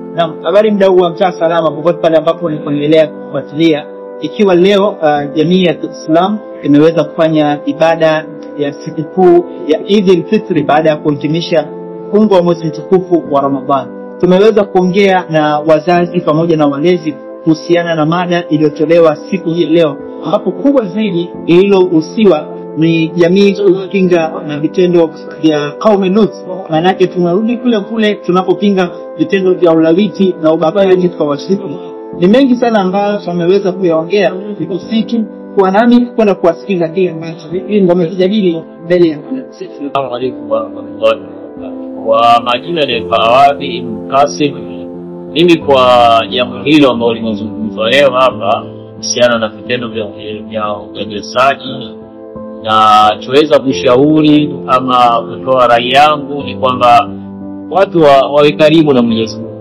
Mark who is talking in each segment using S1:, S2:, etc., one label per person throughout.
S1: Na habari mdau wa Mtaa Salama popote pale ambapo unaendelea kufuatilia, ikiwa leo jamii ya Kiislamu imeweza kufanya ibada ya sikukuu ya Eid al-Fitr baada ya kuhitimisha fungo wa mwezi mtukufu wa Ramadhani. Tumeweza kuongea na wazazi pamoja na walezi kuhusiana na mada iliyotolewa siku hii leo, ambapo kubwa zaidi ililohusiwa ni jamii kukinga na vitendo vya kaume Lut. Maana yake tunarudi kule tunapopinga vitendo vya ulawiti na ubakaji kwa wasifu. Ni mengi sana ambayo tumeweza kuyaongea siku kwa nami kwenda kuwasikiza kile ambacho ndio tumejadili mbele ya.
S2: Assalamu alaykum wa rahmatullahi wa majina ni Fawadi Kasim. Mimi kwa jambo hilo ambalo limezungumzwa leo hapa kuhusiana na vitendo vya unyanyasaji, na tuweza kushauri ama kutoa rai yangu ni kwamba watu wawe karibu na Mwenyezi Mungu.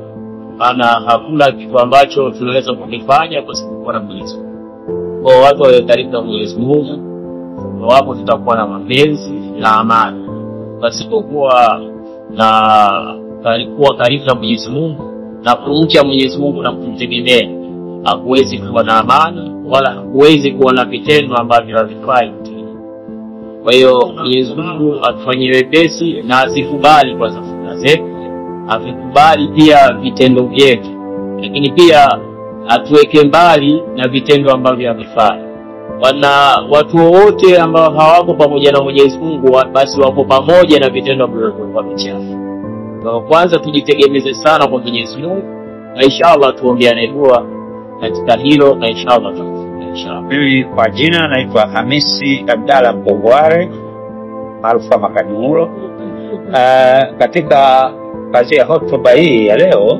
S2: Maana hakuna kitu ambacho tunaweza kukifanya kwa sababu na Mwenyezi Mungu. Kwa watu wawe karibu na Mwenyezi Mungu, wapo tutakuwa na mapenzi na amani. Pasipokuwa kuwa karibu na Mwenyezi Mungu na kumcha Mwenyezi Mungu na kumtegemea, hakuwezi kuwa na amani wala hakuwezi kuwa na vitendo ambavyo havifai. Kwa hiyo Mwenyezi Mungu atufanyie wepesi na asikubali kwa safari zetu, asikubali pia vitendo vyetu, lakini pia atuweke mbali na vitendo ambavyo havifai. Watu wote ambao hawako pamoja na Mwenyezi Mungu basi wako pamoja na vitendo ambavyo vichafu. Kwa kwanza tujitegemeze sana kwa Mwenyezi Mungu, na inshallah tuombeane dua katika hilo, na inshallah inshallah.
S3: Mimi kwa jina naitwa Hamisi Abdalla Mbogware maarufu Makanulo. Katika kazi ya hotuba hii ya leo,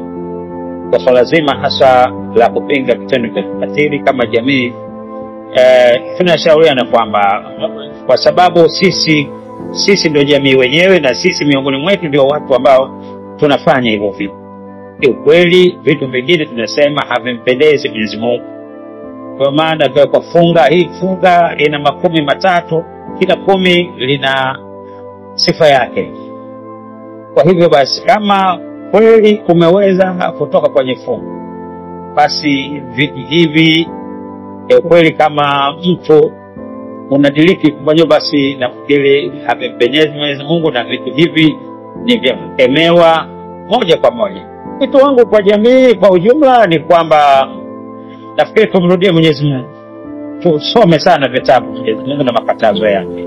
S3: kwa swala zima hasa la kupinga vitendo vya ukatili kama jamii, tunashauriana kwamba kwa sababu sisi ndio jamii wenyewe, na sisi miongoni mwetu ndio watu ambao tunafanya hivyo vitu. Ukweli vitu vingine tunasema havimpendezi Mwenyezi Mungu. Kwa maana kwa funga hii, funga ina 13, kila 10 lina sifa yake. Kwa hivyo basi kama kweli umeweza kutoka kwenye funga, basi vitu hivi kweli kama mtu unadiriki kufanya, basi nafikiri havimpendezi Mwenyezi Mungu, na vitu hivi ni vya kukemewa moja kwa moja. Kitu wangu kwa jamii kwa ujumla ni kwamba nafikiri tumrudie Mwenyezi Mungu, tusome sana vitabu vya Mwenyezi Mungu na makatazo yake.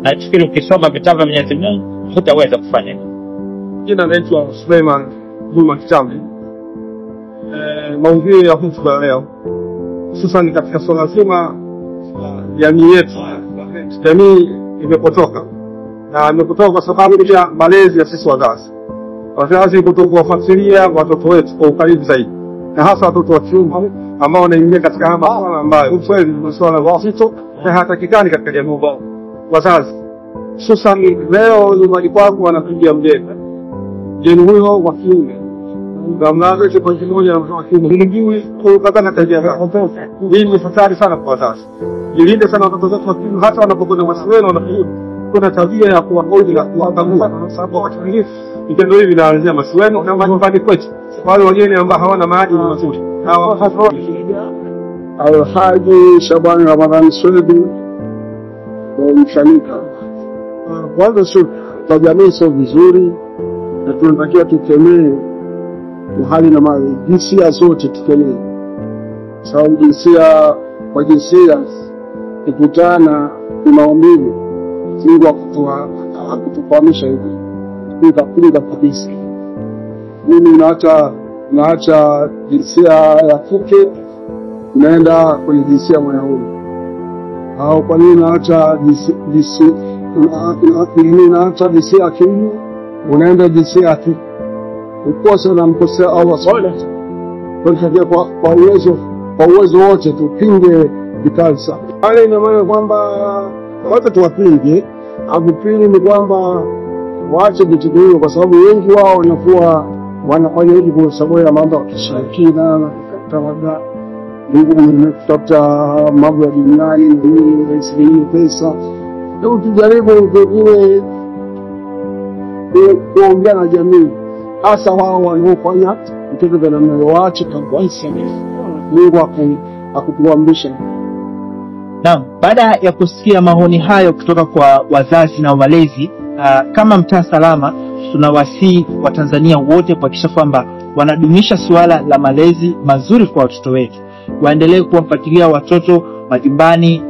S3: Na nafikiri ukisoma vitabu vya Mwenyezi Mungu utaweza kufanya hivyo.
S4: Jina naitwa Suleiman Juma Kitambi. Maudhui ya hotuba leo hususan katika swala zima jamii yetu. Jamii imepotoka, na imepotoka kwa sababu ya malezi ya sisi wazazi. Wazazi kutokuwafuatilia watoto wetu kwa ukaribu zaidi, na hasa watoto wa kiume ambao wanaingia katika masuala ambayo kweli ni masuala mazito na hatakikani katika jamii. Wazazi hususan leo nyumbani kwako wanapigia mgeni huyo wa kiume, Gamnazo kwa kimoja na mtoto wa kiume hiligiwi kukatana tabia zao. Hii ni hatari sana kwa wazazi. Jilinde sana watoto wetu wa kiume, hata wanapokwenda mashuleni wanakuwa kuna tabia ya kuwahoji na kuwatamua, kwa sababu wakati mwingine vitendo hivi vinaanzia mashuleni na nyumbani kwetu. Wale wageni ambao hawana maadili mazuri.
S5: Alhaji Shabani Ramadhani Swedi mshanika. Kwanza sio kwa jamii sio vizuri, na tunatakiwa tukemee hali na mali jinsia zote, tukemee. Sababu jinsia kwa jinsia kukutana ni maumivu. Mungu akutufahamisha hivi kupinga kabisa. Mimi naacha jinsia ya kike naenda kwenye jinsia mwanaume. Au kwa nini naacha jinsia ya kiume unaenda jinsia ya kike? Ukosa na mkosea Allah Subhanahu. Kwa uwezo wote tupinge vikali sana. Wale ina maana kwamba wote tuwapinge. Pili ni kwamba waache vitu hivyo, kwa sababu wengi wao wanakuwa wanafanya hivi kwa sababu ya mambo ya kishirikina na kutawadha. Mungu kutafuta mambo ya duniani, ndio pesa. Ndio tujaribu kuongea na jamii. hasa wao wanaofanya vitendo vya namna hiyo waache kabisa. Mungu akutuamrisha.
S1: Naam, baada ya kusikia maoni hayo kutoka kwa wazazi na walezi, kama Mtaa Salama tunawasihi Watanzania wote kuhakikisha kwamba wanadumisha suala la malezi mazuri kwa watoto wetu. Waendelee kuwafuatilia watoto majumbani,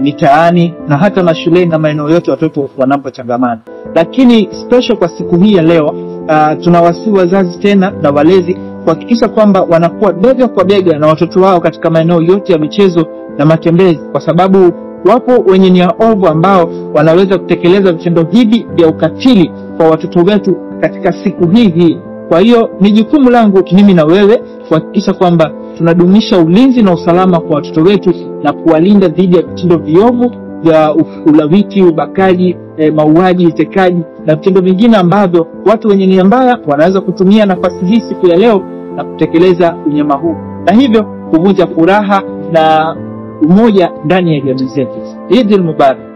S1: mitaani na hata mashuleni na maeneo yote watoto wanapochangamana. Lakini special kwa siku hii ya leo, tunawasihi wazazi tena na walezi kuhakikisha kwamba wanakuwa bega kwa bega na watoto wao katika maeneo yote ya michezo na matembezi, kwa sababu wapo wenye nia ovu ambao wanaweza kutekeleza vitendo hivi vya ukatili kwa watoto wetu katika siku hii. Kwa hiyo ni jukumu langu mimi na wewe kuhakikisha kwamba tunadumisha ulinzi na usalama kwa watoto wetu na kuwalinda dhidi ya vitendo viovu vya ulawiti, ubakaji, mauaji, utekaji na vitendo vingine ambavyo watu wenye nia mbaya wanaweza kutumia nafasi hii siku ya leo na kutekeleza unyama huu, na hivyo kuvunja furaha na umoja ndani ya jamii zetu. Eid al-Mubarak.